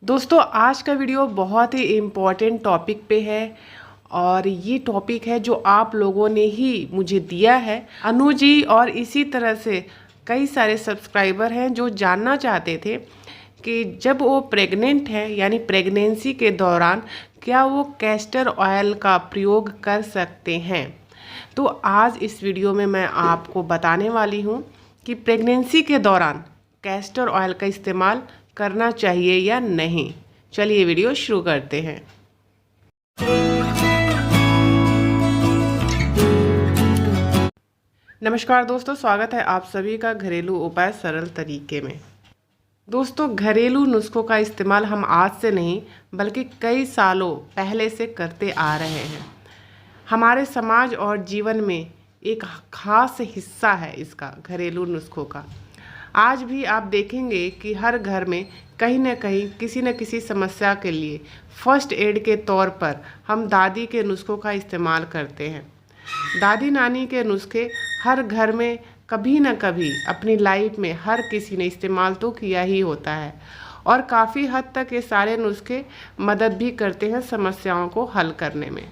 दोस्तों आज का वीडियो बहुत ही इम्पॉर्टेंट टॉपिक पे है और ये टॉपिक है जो आप लोगों ने ही मुझे दिया है। अनु जी और इसी तरह से कई सारे सब्सक्राइबर हैं जो जानना चाहते थे कि जब वो प्रेग्नेंट है यानी प्रेगनेंसी के दौरान क्या वो कैस्टर ऑयल का प्रयोग कर सकते हैं। तो आज इस वीडियो में मैं आपको बताने वाली हूँ कि प्रेगनेंसी के दौरान कैस्टर ऑयल का इस्तेमाल करना चाहिए या नहीं। चलिए वीडियो शुरू करते हैं। नमस्कार दोस्तों, स्वागत है आप सभी का घरेलू उपाय सरल तरीके में। दोस्तों घरेलू नुस्खों का इस्तेमाल हम आज से नहीं बल्कि कई सालों पहले से करते आ रहे हैं। हमारे समाज और जीवन में एक खास हिस्सा है इसका, घरेलू नुस्खों का। आज भी आप देखेंगे कि हर घर में कहीं न कहीं किसी न किसी समस्या के लिए फर्स्ट एड के तौर पर हम दादी के नुस्खों का इस्तेमाल करते हैं। दादी नानी के नुस्खे हर घर में कभी न कभी अपनी लाइफ में हर किसी ने इस्तेमाल तो किया ही होता है और काफ़ी हद तक ये सारे नुस्खे मदद भी करते हैं समस्याओं को हल करने में।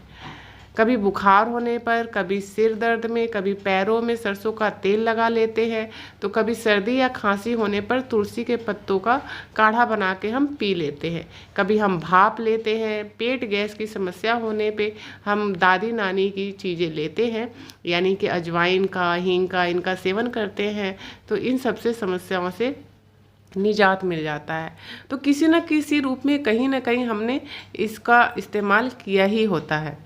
कभी बुखार होने पर, कभी सिर दर्द में, कभी पैरों में सरसों का तेल लगा लेते हैं, तो कभी सर्दी या खांसी होने पर तुलसी के पत्तों का काढ़ा बना के हम पी लेते हैं। कभी हम भाप लेते हैं। पेट गैस की समस्या होने पे हम दादी नानी की चीज़ें लेते हैं यानी कि अजवाइन का, हींग का, इनका सेवन करते हैं तो इन सबसे समस्याओं से निजात मिल जाता है। तो किसी न किसी रूप में कहीं ना कहीं हमने इसका इस्तेमाल किया ही होता है।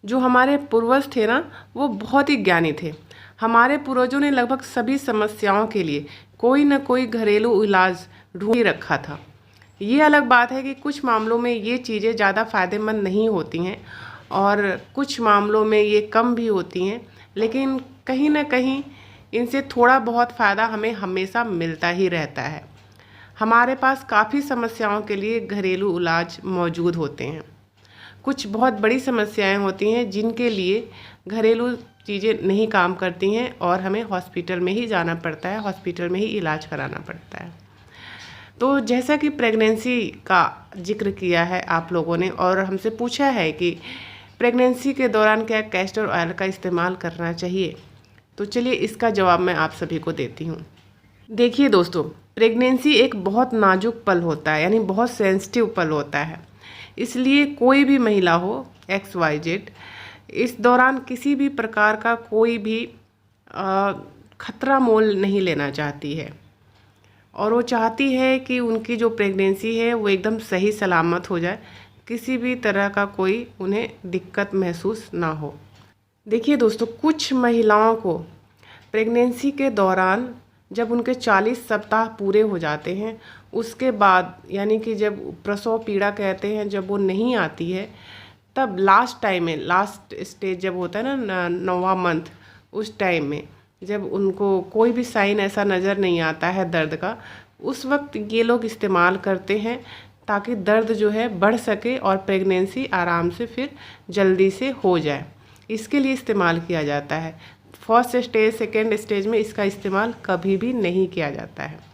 जो हमारे पूर्वज थे ना, वो बहुत ही ज्ञानी थे। हमारे पूर्वजों ने लगभग सभी समस्याओं के लिए कोई न कोई घरेलू इलाज ढूंढ ही रखा था। ये अलग बात है कि कुछ मामलों में ये चीज़ें ज़्यादा फ़ायदेमंद नहीं होती हैं और कुछ मामलों में ये कम भी होती हैं, लेकिन कहीं ना कहीं इनसे थोड़ा बहुत फ़ायदा हमें हमेशा मिलता ही रहता है। हमारे पास काफ़ी समस्याओं के लिए घरेलू इलाज मौजूद होते हैं। कुछ बहुत बड़ी समस्याएं होती हैं जिनके लिए घरेलू चीज़ें नहीं काम करती हैं और हमें हॉस्पिटल में ही जाना पड़ता है, हॉस्पिटल में ही इलाज कराना पड़ता है। तो जैसा कि प्रेगनेंसी का जिक्र किया है आप लोगों ने और हमसे पूछा है कि प्रेगनेंसी के दौरान क्या कैस्टर ऑयल का इस्तेमाल करना चाहिए, तो चलिए इसका जवाब मैं आप सभी को देती हूँ। देखिए दोस्तों, प्रेगनेंसी एक बहुत नाजुक पल होता है यानी बहुत सेंसिटिव पल होता है। इसलिए कोई भी महिला हो XYZ इस दौरान किसी भी प्रकार का कोई भी खतरा मोल नहीं लेना चाहती है और वो चाहती है कि उनकी जो प्रेगनेंसी है वो एकदम सही सलामत हो जाए, किसी भी तरह का कोई उन्हें दिक्कत महसूस ना हो। देखिए दोस्तों, कुछ महिलाओं को प्रेगनेंसी के दौरान जब उनके 40 सप्ताह पूरे हो जाते हैं उसके बाद यानी कि जब प्रसव पीड़ा कहते हैं जब वो नहीं आती है, तब लास्ट टाइम में, लास्ट स्टेज जब होता है ना 9वां मंथ, उस टाइम में जब उनको कोई भी साइन ऐसा नज़र नहीं आता है दर्द का, उस वक्त ये लोग इस्तेमाल करते हैं ताकि दर्द जो है बढ़ सके और प्रेगनेंसी आराम से फिर जल्दी से हो जाए। इसके लिए इस्तेमाल किया जाता है। फर्स्ट स्टेज, सेकेंड स्टेज में इसका इस्तेमाल कभी भी नहीं किया जाता है।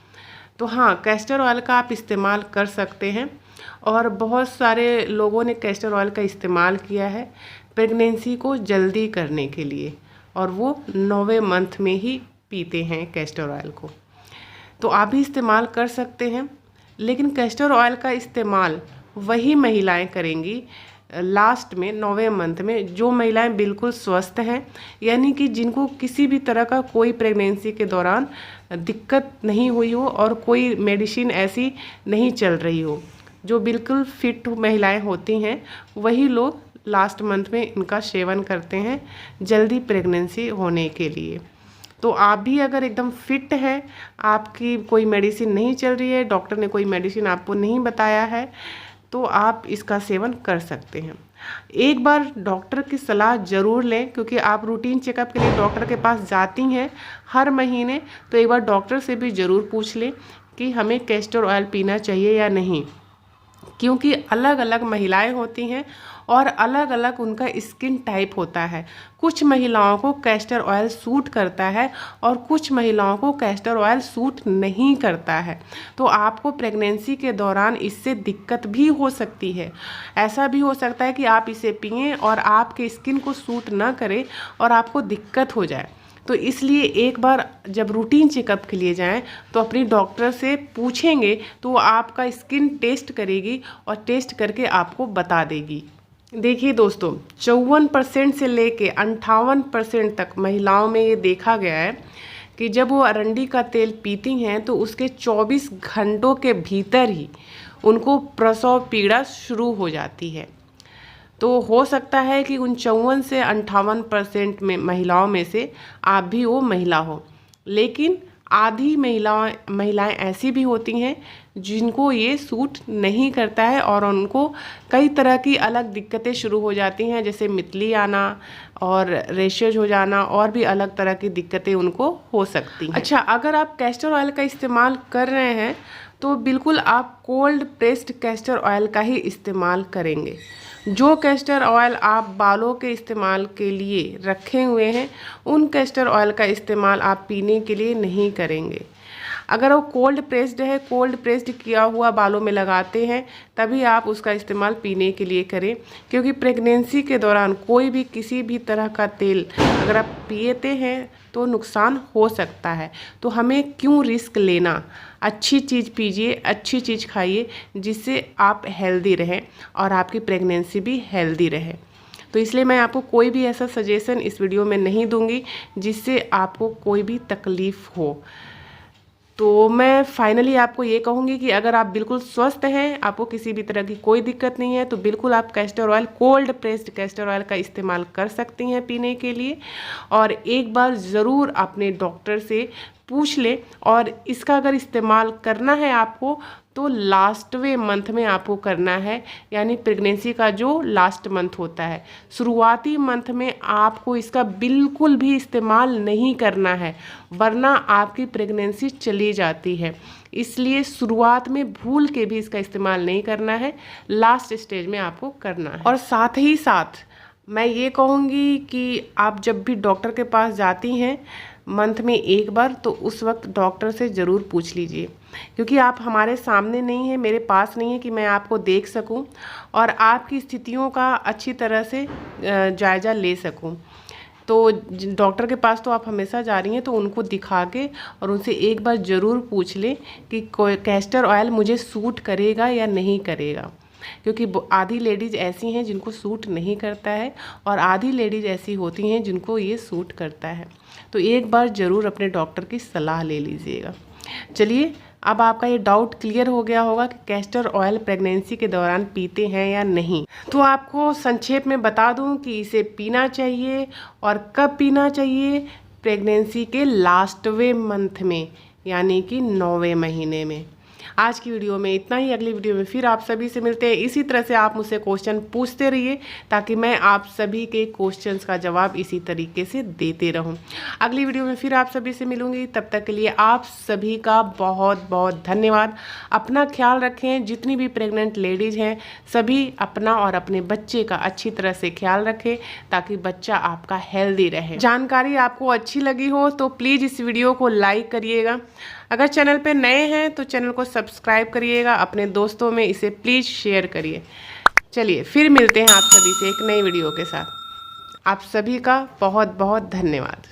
तो हाँ, कैस्टर ऑयल का आप इस्तेमाल कर सकते हैं और बहुत सारे लोगों ने कैस्टर ऑयल का इस्तेमाल किया है प्रेगनेंसी को जल्दी करने के लिए और वो 9वें मंथ में ही पीते हैं कैस्टर ऑयल को। तो आप भी इस्तेमाल कर सकते हैं, लेकिन कैस्टर ऑयल का इस्तेमाल वही महिलाएं करेंगी लास्ट में 9वें मंथ में जो महिलाएं बिल्कुल स्वस्थ हैं यानी कि जिनको किसी भी तरह का कोई प्रेगनेंसी के दौरान दिक्कत नहीं हुई हो और कोई मेडिसिन ऐसी नहीं चल रही हो, जो बिल्कुल फिट महिलाएं होती हैं, वही लोग लास्ट मंथ में इनका सेवन करते हैं जल्दी प्रेगनेंसी होने के लिए। तो आप भी अगर एकदम फिट है, आपकी कोई मेडिसिन नहीं चल रही है, डॉक्टर ने कोई मेडिसिन आपको नहीं बताया है, तो आप इसका सेवन कर सकते हैं। एक बार डॉक्टर की सलाह ज़रूर लें, क्योंकि आप रूटीन चेकअप के लिए डॉक्टर के पास जाती हैं हर महीने, तो एक बार डॉक्टर से भी ज़रूर पूछ लें कि हमें कैस्टर ऑयल पीना चाहिए या नहीं। क्योंकि अलग अलग महिलाएं होती हैं और अलग अलग उनका स्किन टाइप होता है। कुछ महिलाओं को कैस्टर ऑयल सूट करता है और कुछ महिलाओं को कैस्टर ऑयल सूट नहीं करता है। तो आपको प्रेगनेंसी के दौरान इससे दिक्कत भी हो सकती है। ऐसा भी हो सकता है कि आप इसे पिएं और आपके स्किन को सूट ना करे और आपको दिक्कत हो जाए। तो इसलिए एक बार जब रूटीन चेकअप के लिए जाएं तो अपनी डॉक्टर से पूछेंगे तो वो आपका स्किन टेस्ट करेगी और टेस्ट करके आपको बता देगी। देखिए दोस्तों, 54% से लेके 58% तक महिलाओं में ये देखा गया है कि जब वो अरंडी का तेल पीती हैं तो उसके 24 घंटों के भीतर ही उनको प्रसव पीड़ा शुरू हो जाती है। तो हो सकता है कि उन 54 से 58% में महिलाओं में से आप भी वो महिला हो, लेकिन आधी महिलाएं ऐसी भी होती हैं जिनको ये सूट नहीं करता है और उनको कई तरह की अलग दिक्कतें शुरू हो जाती हैं, जैसे मितली आना और रेशेज हो जाना और भी अलग तरह की दिक्कतें उनको हो सकती हैं। अच्छा, अगर आप कैस्टर ऑयल का इस्तेमाल कर रहे हैं तो बिल्कुल आप कोल्ड प्रेस्ड कैस्टर ऑयल का ही इस्तेमाल करेंगे। जो कैस्टर ऑयल आप बालों के इस्तेमाल के लिए रखे हुए हैं उन कैस्टर ऑयल का इस्तेमाल आप पीने के लिए नहीं करेंगे। अगर वो कोल्ड प्रेस्ड है, कोल्ड प्रेस्ड किया हुआ बालों में लगाते हैं, तभी आप उसका इस्तेमाल पीने के लिए करें, क्योंकि प्रेगनेंसी के दौरान कोई भी किसी भी तरह का तेल अगर आप पीते हैं तो नुकसान हो सकता है। तो हमें क्यों रिस्क लेना, अच्छी चीज़ पीजिए, अच्छी चीज़ खाइए जिससे आप हेल्दी रहें और आपकी प्रेगनेंसी भी हेल्दी रहे। तो इसलिए मैं आपको कोई भी ऐसा सजेशन इस वीडियो में नहीं दूंगी जिससे आपको कोई भी तकलीफ़ हो। तो मैं फाइनली आपको ये कहूँगी कि अगर आप बिल्कुल स्वस्थ हैं, आपको किसी भी तरह की कोई दिक्कत नहीं है, तो बिल्कुल आप castor oil, cold pressed castor oil का इस्तेमाल कर सकती हैं पीने के लिए। और एक बार ज़रूर अपने डॉक्टर से पूछ लें, और इसका अगर इस्तेमाल करना है आपको तो लास्टवे मंथ में आपको करना है, यानी प्रेगनेंसी का जो लास्ट मंथ होता है। शुरुआती मंथ में आपको इसका बिल्कुल भी इस्तेमाल नहीं करना है, वरना आपकी प्रेगनेंसी चली जाती है। इसलिए शुरुआत में भूल के भी इसका इस्तेमाल नहीं करना है, लास्ट स्टेज में आपको करना है। और साथ ही साथ मैं ये कहूँगी कि आप जब भी डॉक्टर के पास जाती हैं मंथ में एक बार, तो उस वक्त डॉक्टर से ज़रूर पूछ लीजिए, क्योंकि आप हमारे सामने नहीं हैं, मेरे पास नहीं है कि मैं आपको देख सकूं और आपकी स्थितियों का अच्छी तरह से जायज़ा ले सकूं। तो डॉक्टर के पास तो आप हमेशा जा रही हैं, तो उनको दिखा के और उनसे एक बार ज़रूर पूछ लें कि कैस्टर ऑयल मुझे सूट करेगा या नहीं करेगा, क्योंकि आधी लेडीज़ ऐसी हैं जिनको सूट नहीं करता है और आधी लेडीज़ ऐसी होती हैं जिनको ये सूट करता है। तो एक बार ज़रूर अपने डॉक्टर की सलाह ले लीजिएगा। चलिए, अब आपका ये डाउट क्लियर हो गया होगा कि कैस्टर ऑयल प्रेगनेंसी के दौरान पीते हैं या नहीं। तो आपको संक्षेप में बता दूं कि इसे पीना चाहिए और कब पीना चाहिए, प्रेगनेंसी के लास्टवे मंथ में, यानी कि 9वें महीने में। आज की वीडियो में इतना ही। अगली वीडियो में फिर आप सभी से मिलते हैं। इसी तरह से आप मुझसे क्वेश्चन पूछते रहिए ताकि मैं आप सभी के क्वेश्चंस का जवाब इसी तरीके से देते रहूं। अगली वीडियो में फिर आप सभी से मिलूंगी। तब तक के लिए आप सभी का बहुत बहुत धन्यवाद। अपना ख्याल रखें। जितनी भी प्रेग्नेंट लेडीज़ हैं सभी अपना और अपने बच्चे का अच्छी तरह से ख्याल रखें ताकि बच्चा आपका हेल्दी रहे। जानकारी आपको अच्छी लगी हो तो प्लीज़ इस वीडियो को लाइक करिएगा। अगर चैनल पे नए हैं तो चैनल को सब्सक्राइब करिएगा। अपने दोस्तों में इसे प्लीज़ शेयर करिए। चलिए, फिर मिलते हैं आप सभी से एक नई वीडियो के साथ। आप सभी का बहुत बहुत धन्यवाद।